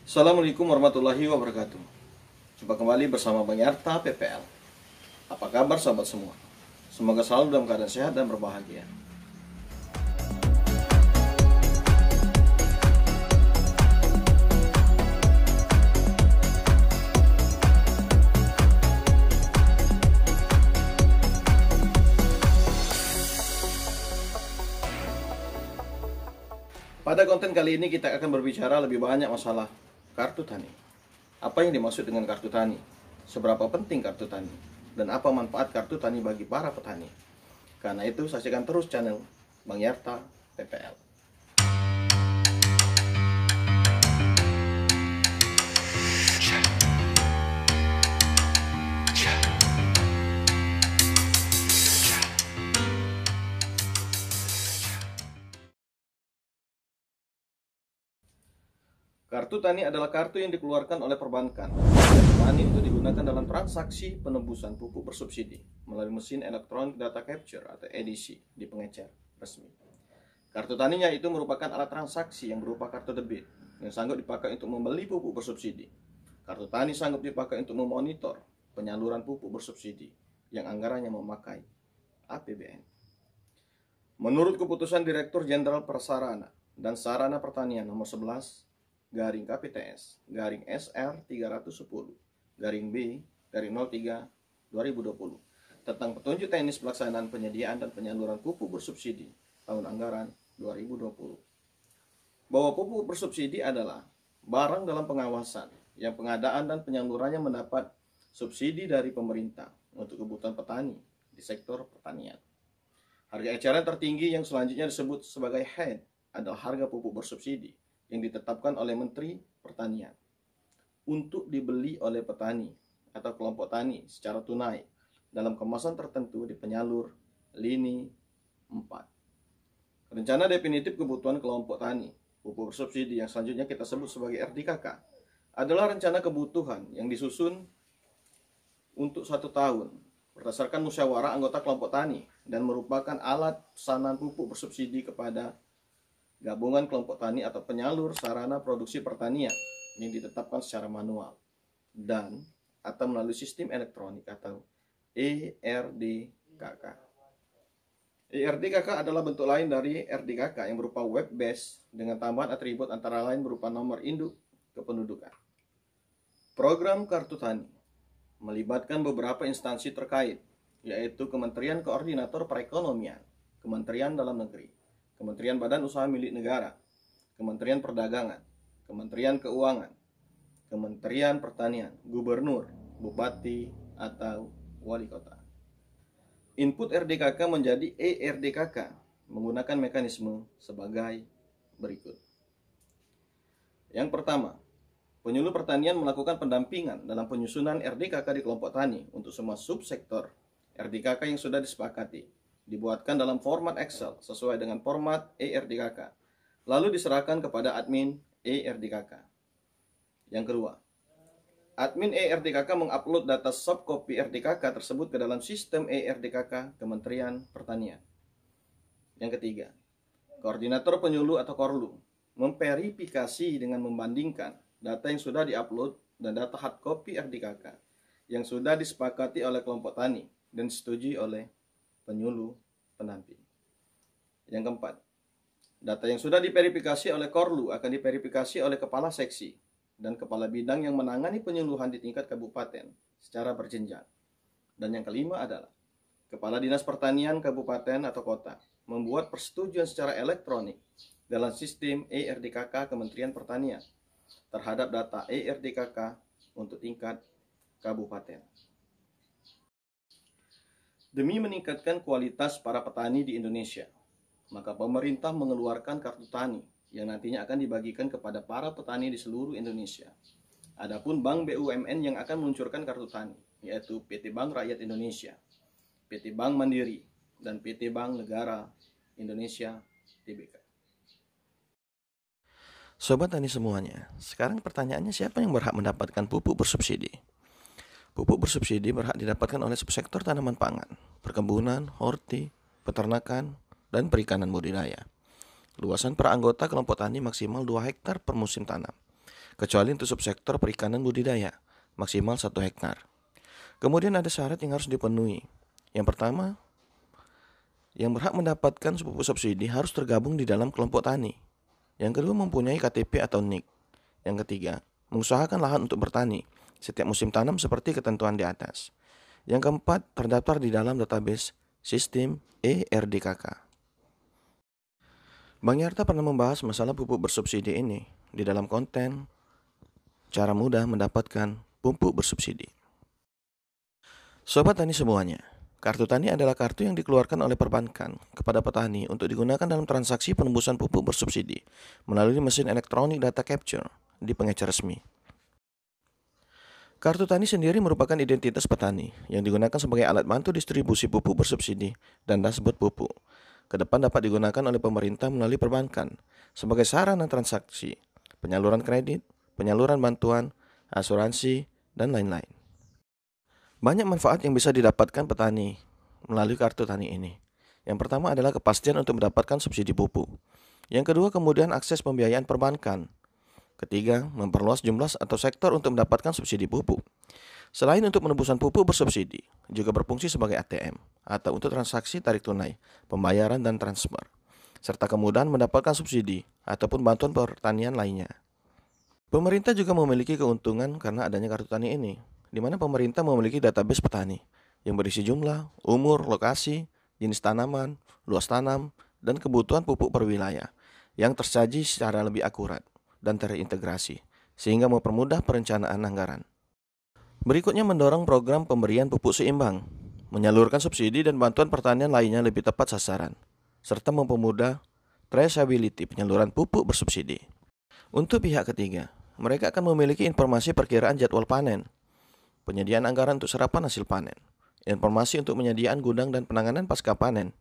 Assalamualaikum warahmatullahi wabarakatuh. Jumpa kembali bersama Bang Yarta PPL. Apa kabar sahabat semua? Semoga selalu dalam keadaan sehat dan berbahagia. Pada konten kali ini kita akan berbicara lebih banyak masalah kartu tani. Apa yang dimaksud dengan kartu tani? Seberapa penting kartu tani? Dan apa manfaat kartu tani bagi para petani? Karena itu saksikan terus channel Bang Yarta PPL. Kartu tani adalah kartu yang dikeluarkan oleh perbankan petani untuk digunakan dalam transaksi penebusan pupuk bersubsidi melalui mesin Electronic Data Capture atau EDC di pengecer resmi. Kartu taninya itu merupakan alat transaksi yang berupa kartu debit yang sanggup dipakai untuk membeli pupuk bersubsidi. Kartu tani sanggup dipakai untuk memonitor penyaluran pupuk bersubsidi yang anggarannya memakai APBN. Menurut keputusan Direktur Jenderal Prasarana dan Sarana Pertanian nomor 11 garing KPTS garing SR 310 garing B garing 03 2020 tentang petunjuk teknis pelaksanaan penyediaan dan penyaluran pupuk bersubsidi tahun anggaran 2020, bahwa pupuk bersubsidi adalah barang dalam pengawasan yang pengadaan dan penyalurannya mendapat subsidi dari pemerintah untuk kebutuhan petani di sektor pertanian. Harga eceran tertinggi yang selanjutnya disebut sebagai HEAD adalah harga pupuk bersubsidi yang ditetapkan oleh Menteri Pertanian untuk dibeli oleh petani atau kelompok tani secara tunai dalam kemasan tertentu di penyalur lini 4. Rencana definitif kebutuhan kelompok tani pupuk bersubsidi yang selanjutnya kita sebut sebagai RDKK adalah rencana kebutuhan yang disusun untuk 1 tahun berdasarkan musyawarah anggota kelompok tani dan merupakan alat pesanan pupuk bersubsidi kepada gabungan kelompok tani atau penyalur sarana produksi pertanian yang ditetapkan secara manual dan atau melalui sistem elektronik atau ERDKK. ERDKK adalah bentuk lain dari RDKK yang berupa web based dengan tambahan atribut antara lain berupa nomor induk kependudukan. Program kartu tani melibatkan beberapa instansi terkait, yaitu Kementerian Koordinator Perekonomian, Kementerian Dalam Negeri, Kementerian Badan Usaha Milik Negara, Kementerian Perdagangan, Kementerian Keuangan, Kementerian Pertanian, Gubernur, Bupati, atau Wali Kota. Input RDKK menjadi ERDKK menggunakan mekanisme sebagai berikut. Yang pertama, penyuluh pertanian melakukan pendampingan dalam penyusunan RDKK di kelompok tani untuk semua subsektor RDKK yang sudah disepakati, dibuatkan dalam format Excel sesuai dengan format ERDKK, lalu diserahkan kepada admin ERDKK. Yang kedua, admin ERDKK mengupload data subcopy RDKK tersebut ke dalam sistem ERDKK Kementerian Pertanian. Yang ketiga, koordinator penyuluh atau Korlu memverifikasi dengan membandingkan data yang sudah diupload dan data hardcopy RDKK yang sudah disepakati oleh kelompok tani dan disetujui oleh penyuluh pendamping. Yang keempat, data yang sudah diverifikasi oleh Korlu akan diverifikasi oleh kepala seksi dan kepala bidang yang menangani penyuluhan di tingkat kabupaten secara berjenjang. Dan yang kelima adalah kepala dinas pertanian kabupaten atau kota membuat persetujuan secara elektronik dalam sistem ERDKK Kementerian Pertanian terhadap data ERDKK untuk tingkat kabupaten. Demi meningkatkan kualitas para petani di Indonesia, maka pemerintah mengeluarkan kartu tani yang nantinya akan dibagikan kepada para petani di seluruh Indonesia. Adapun Bank BUMN yang akan meluncurkan kartu tani, yaitu PT Bank Rakyat Indonesia, PT Bank Mandiri, dan PT Bank Negara Indonesia Tbk. Sobat tani semuanya, sekarang pertanyaannya siapa yang berhak mendapatkan pupuk bersubsidi? Pupuk bersubsidi berhak didapatkan oleh subsektor tanaman pangan, perkebunan, horti, peternakan, dan perikanan budidaya. Luasan per anggota kelompok tani maksimal 2 hektar per musim tanam. kecuali untuk subsektor perikanan budidaya, maksimal 1 hektar. Kemudian ada syarat yang harus dipenuhi. Yang pertama, yang berhak mendapatkan pupuk subsidi harus tergabung di dalam kelompok tani. Yang kedua, mempunyai KTP atau NIK. Yang ketiga, mengusahakan lahan untuk bertani setiap musim tanam seperti ketentuan di atas. Yang keempat, terdaftar di dalam database sistem ERDKK. Bang Yarta pernah membahas masalah pupuk bersubsidi ini di dalam konten cara mudah mendapatkan pupuk bersubsidi. Sobat tani semuanya, kartu tani adalah kartu yang dikeluarkan oleh perbankan kepada petani untuk digunakan dalam transaksi penembusan pupuk bersubsidi melalui mesin elektronik data capture di pengecer resmi. Kartu tani sendiri merupakan identitas petani yang digunakan sebagai alat bantu distribusi pupuk bersubsidi dan dashboard pupuk. Ke depan dapat digunakan oleh pemerintah melalui perbankan sebagai sarana transaksi, penyaluran kredit, penyaluran bantuan, asuransi, dan lain-lain. Banyak manfaat yang bisa didapatkan petani melalui kartu tani ini. Yang pertama adalah kepastian untuk mendapatkan subsidi pupuk. Yang kedua, kemudian akses pembiayaan perbankan. Ketiga, memperluas jumlah atau sektor untuk mendapatkan subsidi pupuk. Selain untuk penembusan pupuk bersubsidi, juga berfungsi sebagai ATM atau untuk transaksi tarik tunai, pembayaran dan transfer, serta kemudahan mendapatkan subsidi ataupun bantuan pertanian lainnya. Pemerintah juga memiliki keuntungan karena adanya kartu tani ini, di mana pemerintah memiliki database petani yang berisi jumlah, umur, lokasi, jenis tanaman, luas tanam, dan kebutuhan pupuk per wilayah yang tersaji secara lebih akurat dan terintegrasi, sehingga mempermudah perencanaan anggaran. Berikutnya mendorong program pemberian pupuk seimbang, menyalurkan subsidi dan bantuan pertanian lainnya lebih tepat sasaran, serta mempermudah traceability penyaluran pupuk bersubsidi. Untuk pihak ketiga, mereka akan memiliki informasi perkiraan jadwal panen, penyediaan anggaran untuk serapan hasil panen, informasi untuk penyediaan gudang dan penanganan pasca panen,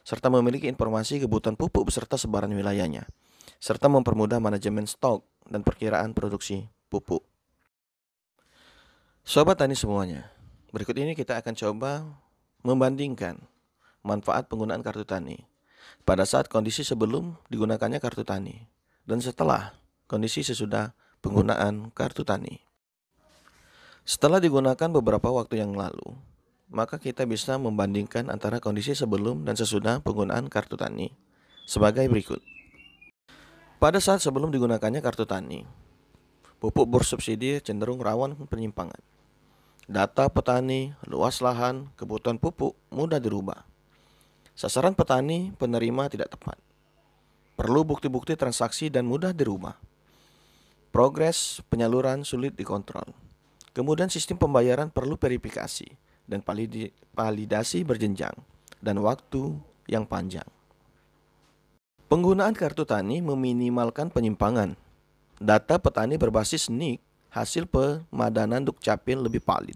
serta memiliki informasi kebutuhan pupuk beserta sebaran wilayahnya, serta mempermudah manajemen stok dan perkiraan produksi pupuk. Sobat tani semuanya, berikut ini kita akan coba membandingkan manfaat penggunaan kartu tani pada saat kondisi sebelum digunakannya kartu tani dan setelah kondisi sesudah penggunaan kartu tani. Setelah digunakan beberapa waktu yang lalu, maka kita bisa membandingkan antara kondisi sebelum dan sesudah penggunaan kartu tani sebagai berikut. Pada saat sebelum digunakannya kartu tani, pupuk bersubsidi cenderung rawan penyimpangan. Data petani, luas lahan, kebutuhan pupuk mudah dirubah. Sasaran petani, penerima tidak tepat. Perlu bukti-bukti transaksi dan mudah dirubah. Progres penyaluran sulit dikontrol. Kemudian sistem pembayaran perlu verifikasi dan validasi berjenjang dan waktu yang panjang. Penggunaan kartu tani meminimalkan penyimpangan. Data petani berbasis NIK, hasil pemadanan Dukcapil lebih valid.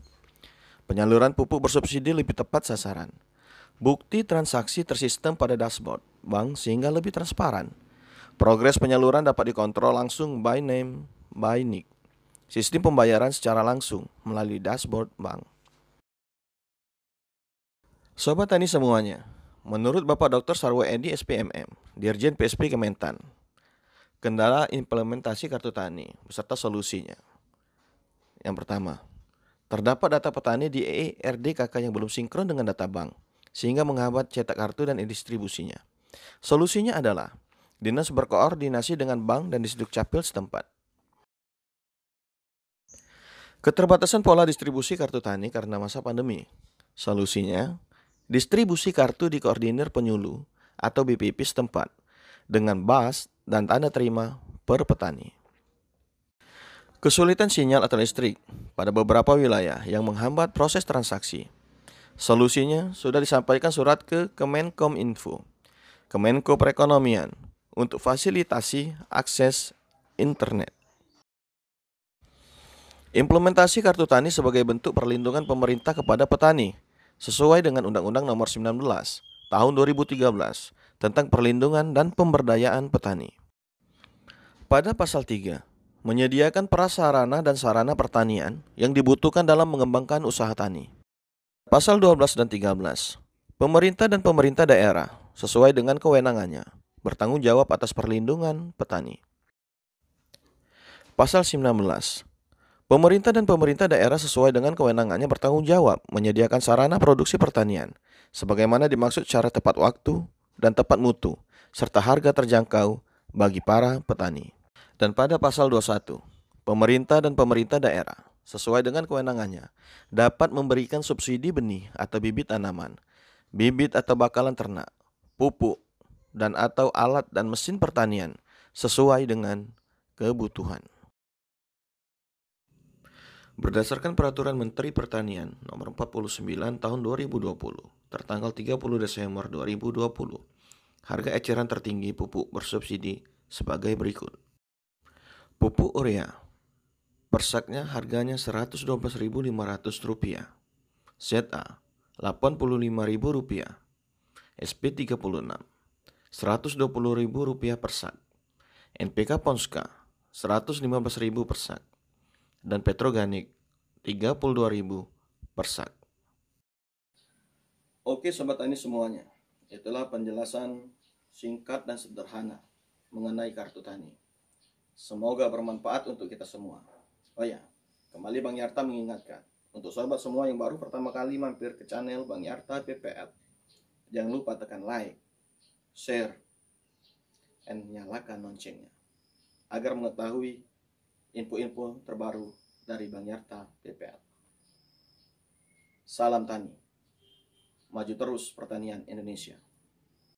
Penyaluran pupuk bersubsidi lebih tepat sasaran. Bukti transaksi tersistem pada dashboard bank sehingga lebih transparan. Progres penyaluran dapat dikontrol langsung by name, by NIK. Sistem pembayaran secara langsung melalui dashboard bank. Sobat tani semuanya, menurut Bapak Dr. Sarwo Edi SPMM, Dirjen PSP Kementan, kendala implementasi kartu tani beserta solusinya. Yang pertama, terdapat data petani di ERDKK yang belum sinkron dengan data bank, sehingga menghambat cetak kartu dan distribusinya. Solusinya adalah dinas berkoordinasi dengan bank dan Disdukcapil setempat. Keterbatasan pola distribusi kartu tani karena masa pandemi. Solusinya, distribusi kartu dikoordinir penyuluh atau BPP setempat dengan bas dan tanda terima per petani. Kesulitan sinyal atau listrik pada beberapa wilayah yang menghambat proses transaksi. Solusinya sudah disampaikan surat ke Kemenkominfo, Kemenko Perekonomian untuk fasilitasi akses internet. Implementasi kartu tani sebagai bentuk perlindungan pemerintah kepada petani sesuai dengan Undang-Undang Nomor 19 Tahun 2013 tentang perlindungan dan pemberdayaan petani. Pada pasal 3, menyediakan prasarana dan sarana pertanian yang dibutuhkan dalam mengembangkan usaha tani. Pasal 12 dan 13, pemerintah dan pemerintah daerah sesuai dengan kewenangannya bertanggung jawab atas perlindungan petani. Pasal 19. Pemerintah dan pemerintah daerah sesuai dengan kewenangannya bertanggung jawab menyediakan sarana produksi pertanian, sebagaimana dimaksud secara tepat waktu dan tepat mutu, serta harga terjangkau bagi para petani. Dan pada pasal 21, pemerintah dan pemerintah daerah sesuai dengan kewenangannya dapat memberikan subsidi benih atau bibit tanaman, bibit atau bakalan ternak, pupuk, dan atau alat dan mesin pertanian sesuai dengan kebutuhan. Berdasarkan Peraturan Menteri Pertanian Nomor 49 Tahun 2020 tertanggal 30 Desember 2020, harga eceran tertinggi pupuk bersubsidi sebagai berikut. Pupuk urea per saknya harganya Rp112.500, ZA Rp85.000, SP36 Rp120.000 per sak, NPK Ponska Rp115.000 per sak, dan Petroganik Rp32.000 per sak. Oke Sobat Tani semuanya, itulah penjelasan singkat dan sederhana mengenai kartu tani. Semoga bermanfaat untuk kita semua. Oh ya, kembali Bang Yarta mengingatkan, untuk sobat semua yang baru pertama kali mampir ke channel Bang Yarta PPL, jangan lupa tekan like, share, dan nyalakan loncengnya agar mengetahui info-info terbaru dari Bang Yarta PPL. Salam tani, maju terus pertanian Indonesia.